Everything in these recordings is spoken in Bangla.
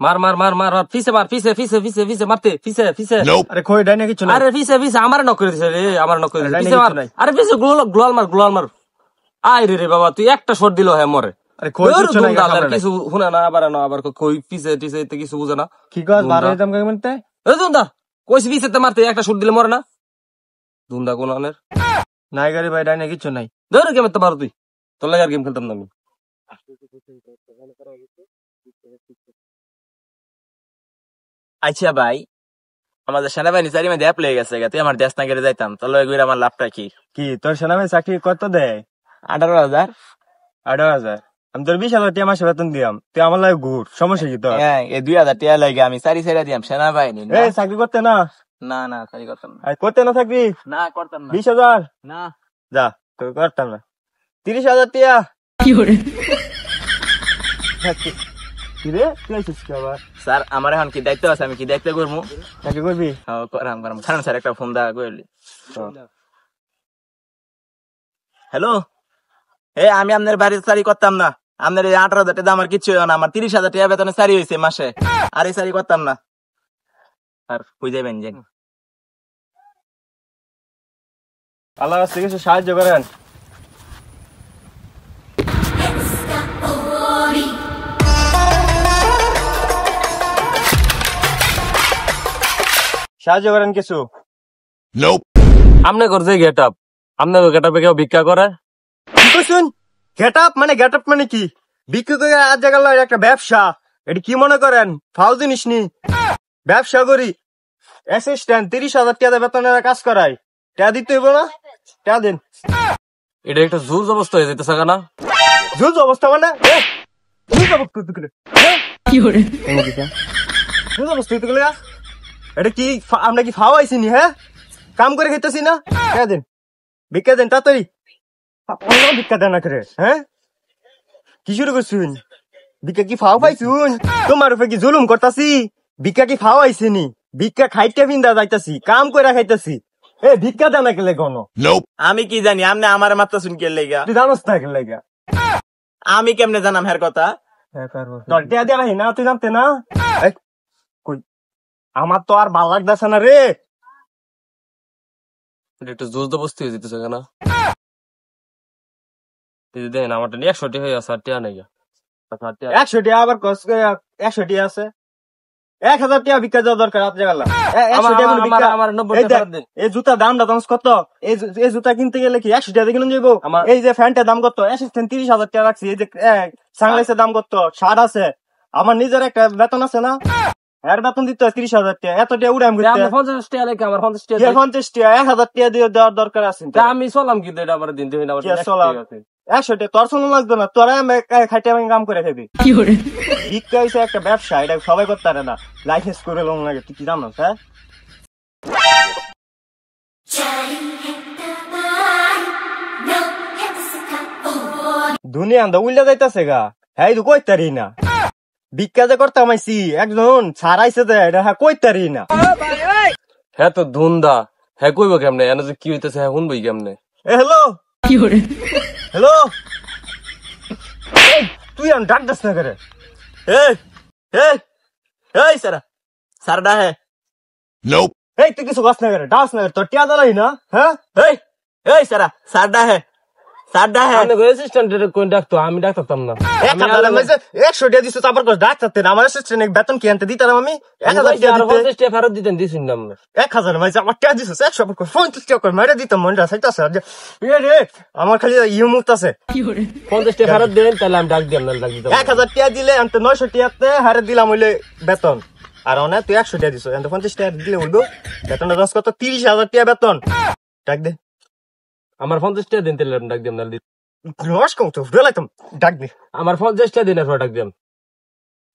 মার মার মার মার পিছে মার পিছে পিছে পিছে পিছে মারতে পিছে পিছে আরে কই ডাইনে কিছু না আরে পিছে পিছে আমার নক করে দিছে রে আমার নক করে দিছে পিছে মার আরে পিছে গ্লোয়াল মার আই রে বাবা তুই একটা শট দিলো হ্যাঁ মরে আরে কই কিছু না কিছু শুনে না আবার কই পিছে টিছে কিছু বুঝে না কি কস মার হইতাম কে মনতে এই দুন্দা কইছি পিছে তে মারতে একটা শট দিলে মরে না দুন্দা কোন আনের নাই গাড়ি ভাই ডাইনে কিছু নাই ধরে গেম তো মার তুই তোর লাগে আর গেম খেলতাম না আমি আচ্ছা ভাই আমাদের সেনাবাহিনী চারি মধ্যে অ্যাপ লেগে গেছে তুই আমার দেশ না গেলে যাইতাম তাহলে আমার লাভটা কি কি তোর সেনাবাহিনী চাকরি কত দেয় 18,000 18,000 আমি তোর 20,000 টাকা মাসে বেতন দিয়াম তুই আমার লাগে ঘুর সমস্যা কি তোর হ্যাঁ এই 2,000 টাকা লাগে আমি চারি দিয়াম সেনাবাহিনী এই চাকরি করতে না না চাকরি করতাম না করতে না চাকরি না করতাম না 20,000 না যা তোর করতাম না 30,000 টাকা কি করে কি রে তুই আইছিস কি আবার স্যার আমার এখন কি দায়িত্ব আছে আমি কি দায়িত্ব করবো চাকরি করবি করাম ছাড়েন স্যার একটা ফোন দা করলি হ্যালো আমি আপনার বাড়ির চাকরি করতাম না আপনার এই 18,000 টাকা আমার কিচ্ছু না আমার 30,000 টাকা বেতনে চাকরি হয়েছে মাসে আর এই চাকরি করতাম না আর কই যাবেন যান আল্লাহর কাছে কিছু সাহায্য করেন সাহায্য করেন কিছু আমনে করছে গেট আপ আমনে গেট আপে কেউ ভিক্ষা করে শুন গেট আপ মানে কি বিক্রি করে আজ জায়গা একটা ব্যবসা এটা কি মনে করেন ফাউ জিনিস নি ব্যবসা করি অ্যাসিস্ট্যান্ট 30,000 টাকা বেতনের কাজ করাই টাকা দিতে হইব না টাকা দিন এটা একটা জুজ অবস্থা হয়ে যেতেছে না জুজ অবস্থা মানে জুজ অবস্থা কি করে জুজ অবস্থা হইতে গেলে এটা কি আমরা কি ফাও আইসি নি হ্যাঁ কাম করে খেতেছি না টাকা দিন ভিক্ষা দেন তাড়াতাড়ি ভিক্ষা দেন না করে হ্যাঁ কি শুরু করছুন ভিক্ষা কি ফাও পাইছুন তোমার উপরে কি জুলুম করতাছি ভিক্ষা কি ফাও আইসি নি ভিক্ষা খাইতে বিন্দা যাইতাছি কাম করে খাইতাছি ভিক্ষা দেন না কেলে গণ আমি কি জানি আপনি আমার মাত্র শুন কে লেগা তুই জানোস না কেলে লেগা আমি কেমনে জানাম হের কথা তোর টিয়া দেয়া না তুই জানতে না কই আমার তো আর ভাল লাগতেছে না রে একটু জোর জবস্তি হয়ে যেতেছে না দেন আমার 100 টাকা হয়ে আছে আর টাকা নাই 100 টাকা আবার 100 টাকা আছে 1,000 টাকা ভিক্ষা দেওয়া দরকার আপনি গেলাম আমার 90 টাকা দেন এই জুতার দামটা তোমার কত এই জুতা কিনতে গেলে কি 100 টাকা কিনে যাবো এই যে ফ্যানটার দাম কত 30,000 টাকা রাখছি এই যে সানগ্লাসের দাম কত শার্ট আছে আমার নিজের একটা বেতন আছে না এর বেতন দিতে 30,000 টাকা এত টাকা উড়াম করতে 50 টাকা লাগে আমার 50 টাকা 50 টাকা 1,000 টাকা দিয়ে দেওয়ার দরকার আছে আমি চলাম কিন্তু এটা আমার দিন দিন আমার 100 টাকা তোর শোনো লাগতো না তোরা খাইতে আমি কাম করে খাবি কি করে ভিক্ষা হইছে একটা ব্যবসা এটা সবাই করতে পারে না লাইসেন্স করে লোন লাগে তুই কি জানো হ্যাঁ দুনিয়া আন্দা উল্লা যাইতাছে গা হ্যাঁ তো কইতারি না ভিক্ষা যে করতাম আইসি একজন ছাড়াইছে যে এটা হ্যাঁ কইতারি না হ্যাঁ তো ধুন্দা হ্যাঁ কইব কেমনে এনে যে কি হইতেছে হ্যাঁ শুনবই কেমনে হ্যালো কি করে হ্যালো তুই আমি ডাক দাস না করে এই সারডা হে এই তুই কিছু গাছ না করে ডাস না করে তোর টিয়া দালাই না হ্যাঁ এই সারডা হে আমি অ্যাসিস্ট্যান্টের কোন ডাকতো আমি ডাকতাম না 100 টাকা দিছো তারপর ডাকতে না আমার অ্যাসিস্ট্যান্ট বেতন কি আনতে দিতাম আমি 1,000 টাকা দিতে 50 টাকা ফেরত দিতেন দিছিন না আমরা 1,000 মাইছে আমার টাকা দিছো 150 টাকা করে মেরে দিতাম মনটা চাইতাছে রে আমার খালি মুক্ত আছে কি করে 50 টাকা ফেরত দেন তাহলে আমি ডাক দিতাম না ডাক দিতাম 1,000 টাকা দিলে আমি 900 টাকাতে হারে দিলাম হইলে বেতন আর অনে তুই 100 টাকা দিছো আমি 50 টাকা দিলে বলবো বেতনটা দশ কত 30,000 টাকা বেতন ডাক দে আমার 50 টাকা দিন তাহলে ডাক দিতাম না লস কম তো বেলাইতাম ডাক দে আমার 50 টাকা দিনের পর ডাক দিতাম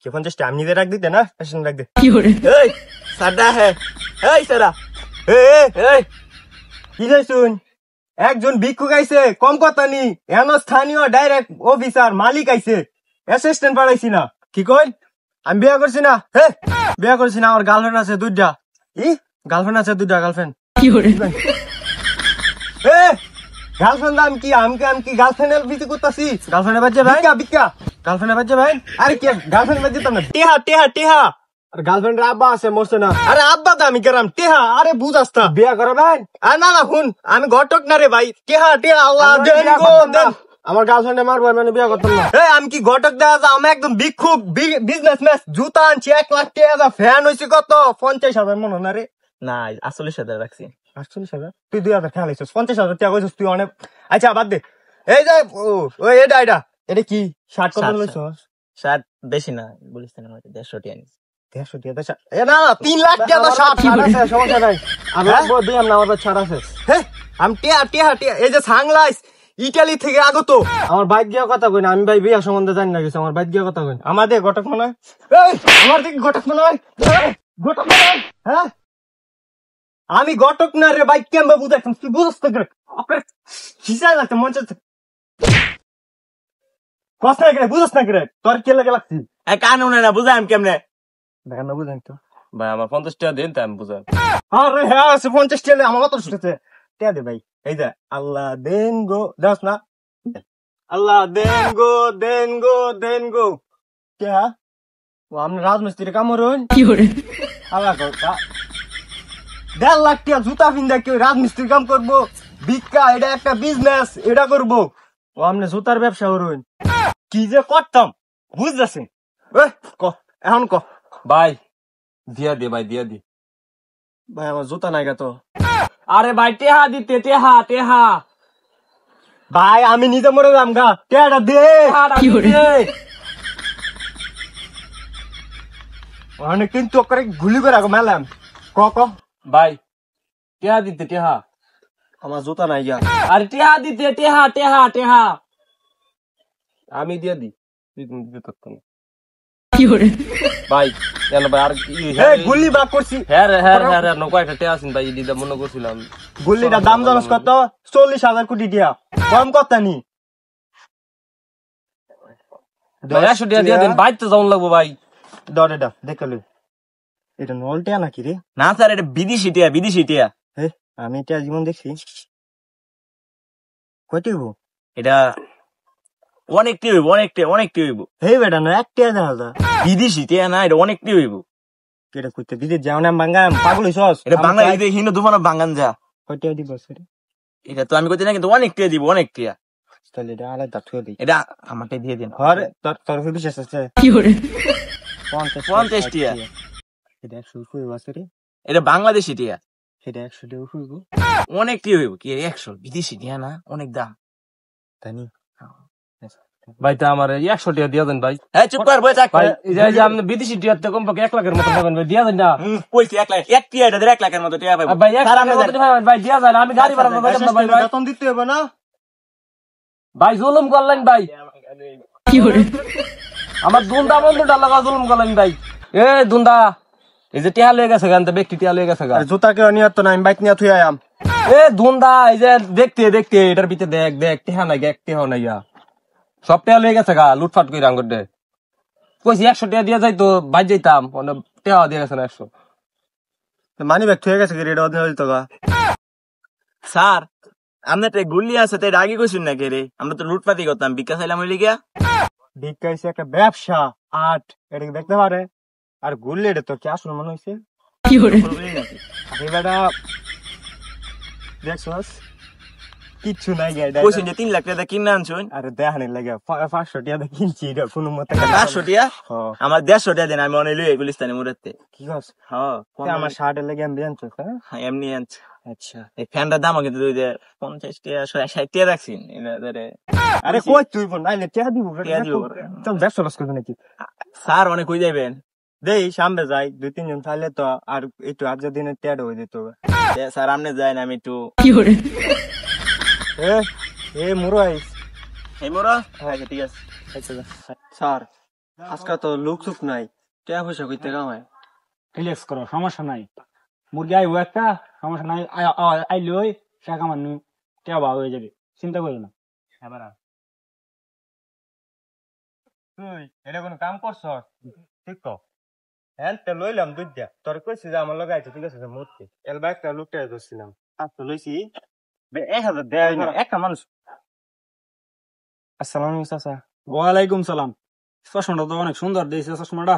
কি 50 টাকা আমি নিজে ডাক দিতে না পেশেন্ট ডাক দে কি করে এই সারডা হে এই সারা এই কি শুন একজন ভিক্ষুক আইছে কম কথা নি এন স্থানীয় ডাইরেক্ট অফিসার মালিক আইছে অ্যাসিস্ট্যান্ট পাঠাইছি না কি কই আমি বিয়া করছি না বিয়া করছি না আমার গার্লফ্রেন্ড আছে দুইটা গার্লফ্রেন্ড আছে দুইটা গার্লফ্রেন্ড কি করে গার্লফ্রেন্ড আমি কি গার্লফ্রেন্ডের বিয়ে করতেছি গার্লফ্রেন্ডের বাচ্চা ভাই ভিক্ষা গার্লফ্রেন্ড বাজে ভাই? আরে কি গার্লফ্রেন্ড বাজে তো না, টেহা টেহা টেহা। আর গার্লফ্রেন্ড আব্বা আছে মরছে না। আরে আব্বা তো আমি কেরাম টেহা, আরে বুঝ আসতা বিয়া করো ভাই। আরে না না শুন, আমি ঘটক না রে ভাই, টেহা টেহা আল্লাহ দেন গো দেন। আমার গার্লফ্রেন্ডে মারবো মানে বিয়া করতাম না। এই আমি কি ঘটক দেওয়া যা, আমি একদম ভিক্ষুক, বিজনেসম্যান। জুতা আনছি 1 লাখ টাকা, ফ্যান হয়েছে কত 50,000 মনে না রে। না 48,000 রাখছি। 48,000? তুই 2,000 টাকা লাইছিস, 50,000 টাকা কইছিস তুই অনেক। আচ্ছা বাদ দে, এই যে ওই এটা এটা কি শার্ট কত লইছস? শার্ট বেশি না, গুলিস্তান 150 টাকা নিছি। 150 টাকা শার্ট? এ না না 3 লাখ টাকা শার্ট আছে, সমস্যা নাই। আমি দিয়াম না, আমার ছাড় আছে। হ্যাঁ আমি টিয়া টিয়া টিয়া, এই যে সানগ্লাস ইতালি থেকে আগত। আমার বাইক গিয়া কথা কই না, আমি ভাই বিয়া সম্বন্ধে জানি না কিছু, আমার বাইক গিয়া কথা কই। আমাদের ঘটক মনে হয়, এই আমার দিকে ঘটক মনে হয়, ঘটক মনে হয়। হ্যাঁ আমি ঘটক না রে, বাইক কেমবে বুঝাইতাম, তুই বুঝছ তো? আপনার হিসাব লাগছে মন চাচ্ছে কষ্ট না করে, বুঝছ না করে তোর কে লাগে লাগছি? কানুনে না বুঝাম কেমনে? দেখেন না বুঝেন তো ভাই আমার 50 টাকা দিন, তাই আমি বুঝাই। আরে হ্যাঁ আছে 50 টাকা, আমার কত শুনতে টাকা দে ভাই। এই যে আল্লাহ দেন গো, দাস না, আল্লাহ দেন গো কে? ও আপনি রাজমিস্ত্রি কাম করুন? Fiore, আল্লাহ গো 1.5 লাখ টাকা জুতা পিন্দা কেউ রাজমিস্ত্রি কাম করবো? ভিক্ষা, এটা একটা বিজনেস, এটা করবো। ও আপনি জুতার ব্যবসা করুন? কি যে করতাম বুঝতেছেন? এখন ক ভাই দিয়া দে, ভাই দিয়া দি। ভাই, আমার জুতা নাই তো। আরে ভাই টেহা দিতে, টেহা টেহা ভাই আমি নিজে মরে যাম গা, টেহাটা দে। Fiore, অনেক কিন্তু করে গুলি করে রাখো মেলাম। ক ভাই টেহা দিতে, টেহা। আমার জুতা নাই গা। আরে টেহা দিতে, টেহা টেহা টেহা। আমি দিয়া দি, তুই তুমি দিতে পারতো না। Fiore, ভাই কেন ভাই? আর গুলি বাক করছি। হ্যাঁ রে হ্যাঁ হ্যাঁ হ্যাঁ, নৌকা একটা টেহা আছেন ভাই, দিদা মনে করছিলাম। গুলিটা দাম জানাস কত? 40,000 কোটি দিয়া, কম কত নি? 100 টাকা দিয়া দিন, বাইতে যাওয়ান লাগবো ভাই। দর এটা দেখলি, এটা নলটিয়া নাকি রে? না স্যার, এটা বিদেশি টিয়া, বিদেশি টিয়া। আমি এটা জীবন দেখছি। কয়টি হইব? এটা অনেকটি হইব, অনেকটি হইব। হে বেটা না, এক টিয়া দেখা যা। বিদেশি টিয়া না, এটা অনেকটি হইব। কেটা কইতে দিদি যাও না বাঙ্গাম, পাগল হইছস? এটা বাংলা হিন্দু দুমানো বাঙ্গান যা। কয়টিয়া দিব রে? এটা তো আমি কইতে না, কিন্তু অনেক টিয়া দিব, অনেক টিয়া। তাহলে এটা আলাদা থুয়ে দিই। এটা আমাকে দিয়ে দিন। ঘরে তোর বিশেষ আছে Fiore, 50 টিয়া। এটা 100 হইব আছে রে। এটা বাংলাদেশি টিয়া। এটা 100 টাকা হইব। অনেক টিয়া হইব কি 100? বিদেশি টিয়া না, অনেক দাম। জানি ভাই তা আমার 100 টাকা দিয়া দেন ভাই। হ্যাঁ চুপ কর, বই থাক। ভাই এই যে আপনি বিদেশি টিয়াতে কমপক্ষে 1 লাখের মতো পাবেন ভাই, দিয়া দেন না। কইছি 1 লাখ, এক টিয়া এটা 1 লাখের মতো টিয়া পাইব। ভাই 1 লাখের মতো পাবেন ভাই, দিয়া যায় না, আমি গাড়ি ভাড়া পাইতাম না ভাই। ভাই বেতন দিতে হবে না? ভাই জুলুম করলেন ভাই, Fiore, আমার দুন্দা বন্ধুটা লাগা জুলুম করলেন ভাই। এ দুন্দা, এই যে টিয়া লয়ে গেছে গান, ব্যক্তি টিয়া লয়ে গেছে গা। আর জুতা কেউ নিয়ে তো না, আমি বাইক নিয়ে থুই আয়াম। এ দুন্দা, এই যে দেখতে দেখতে এটার ভিতরে দেখ টিহা নাই, এক টিহা নাই গা, সব টিয়া লয়ে গেছে গা, লুটফাট করে আঙ্গুর দে। কইছি 100 টাকা দিয়া যাই তো বাইর যাইতাম, টিয়া দিয়ে গেছে না 100। মানি ব্যাগ থুয়ে গেছে কি রে? এটা দিত গা। স্যার আপনার তো গুল্লি আছে, তাই আগে কইছেন না কে রে? আমরা তো লুটপাতি করতাম, ভিক্ষা চাইলাম হইলে গিয়া। ভিক্ষাইছে একটা ব্যবসা, আর্ট, এটা কি দেখতে পারে? আর গুল্লি এটা তো কি আসল মনে হইছে? Fiore, আরে বেটা দেখছস কিচ্ছু নাই গে এটা। কইছেন যে 3 লাখ টাকা কিনে আনছুন। আরে দেখানি লাগে 500 টাকা দিয়ে কিনছি, এটা কোনো মতে 500 টিয়া? হ্যাঁ। আমার 150 টাকা দেন, আমি অনেক লই গুলিস্তানে মুরাতে। কি কস? হ্যাঁ আমার শার্টের লাগে আমি জানছস? হ্যাঁ এমনি আনছি। আচ্ছা। এই ফ্যানটার দামও কিন্তু 50 টাকা 60 টাকা রাখছেন। আরে কই তুই বোন নাইলে টাকা দিব? টিয়া দিব। চল ব্যবসা লস করবি নাকি? স্যার অনেক কই যাবেন? দেই সামনে যাই, 2-3 জন থাকলে তো আর একটু আজ দিনের টেড হয়ে যেত। স্যার আপনি যাই না, আমি একটু Fiore, এ এ মুরো আইস। এই মোরা। আচ্ছা ঠিক আছে। স্যার আজকে তো লোক সুক নাই, টাকা পয়সা কইতে কামায়। রিল্যাক্স করো, সমস্যা নাই। মুরগি আইব একটা, সমস্যা নাই। আইলে ওই শাক আমার টেয়া ভালো হয়ে যাবে, চিন্তা করো না। এবার আর তুই এটা কোনো কাম করছ? ঠিক কর। হ্যাঁ তে লইলাম দুইটা, তোর কইছি যে আমার লগে আইছে, ঠিক আছে মূর্তি এলবা একটা লোকটা ধরছিলাম, আর তো লইছি 1000 দেয় না একটা মানুষ। আসসালামু আলাইকুম চাচা। ওয়ালাইকুম সালাম। চশমাটা তো অনেক সুন্দর দিয়েছে চশমাটা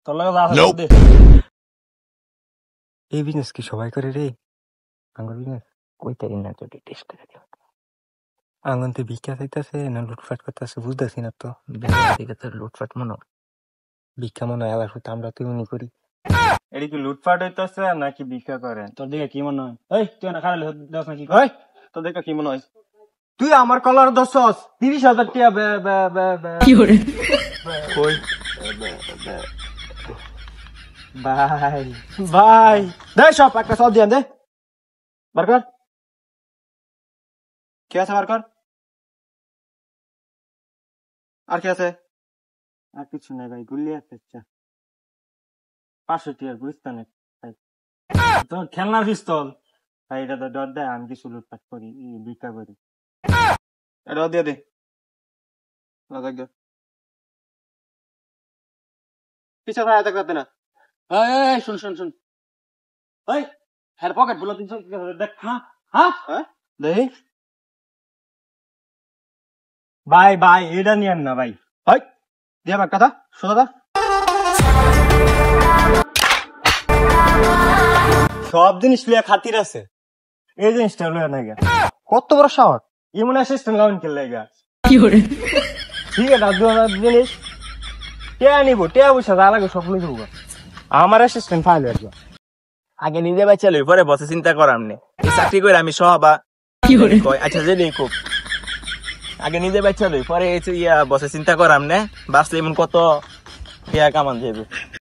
তোর লাগে যা আছে দে। এই বিজনেস কি সবাই করে রে? আঙ্গুর বিজনেস কইতারি না যদি টেস্ট করে দিও। আঙ্গনতে ভিক্ষা চাইতেছে না লুটফাট করতেছে বুঝতেছি না তো। দিকে তো লুটফাট মনে হয়। ভিক্ষা মনে হয় আবার হয়তো আমরা তেমনি করি। এটা কি লুটপাট হইতেছে নাকি ভিক্ষা করেন? তোর দিকে কি মনে হয়? এই তুই না খারাপ দেখ নাকি? ওই তোর দেখে কি মনে হয়? তুই আমার কলার দশস 30,000 টাকা কি করে কই ভাই ভাই দে সব একটা সব দিয়ে দে বার কর কি আছে বার কর আর কি আছে আর কিছু নাই ভাই গুলি আছে 500 টাকা বুঝতে না ভাই তোর খেলনার পিস্তল ভাই এটা তো ডর দেয় আমি কিছু লুটপাট করি ভিক্ষা করি এটা দিয়ে দে দেখ দে পিছে ভাই আটা করতে না এই শুন শুন শুন এই হ্যাঁ পকেট বলে দিন দেখ না হ্যাঁ দেখি ভাই ভাই এটা নিয়েন না ভাই হাই দিয়ে আমার কথা শোনা দা সব জিনিস লিয়ে খাতির আছে এই জিনিসটা লয়ে না গা কত বড় শহর এমন অ্যাসিস্ট্যান্ট গাউন খেলে গা কি করে ঠিক আছে দাদু আমার জিনিস টেয়া নিবো টেয়া বসে যা লাগে সব নিয়ে যাবো আমার অ্যাসিস্ট্যান্ট ফাইল আসবে আগে নিজে বাচ্চা লই পরে বসে চিন্তা করাম নে এই চাকরি করে আমি সহবা কি করে কয় আচ্ছা যে দেখো আগে নিজে বাচ্চা লই পরে এই ইয়া বসে চিন্তা করাম নে বাসলে এমন কত টাকা কামান যাবে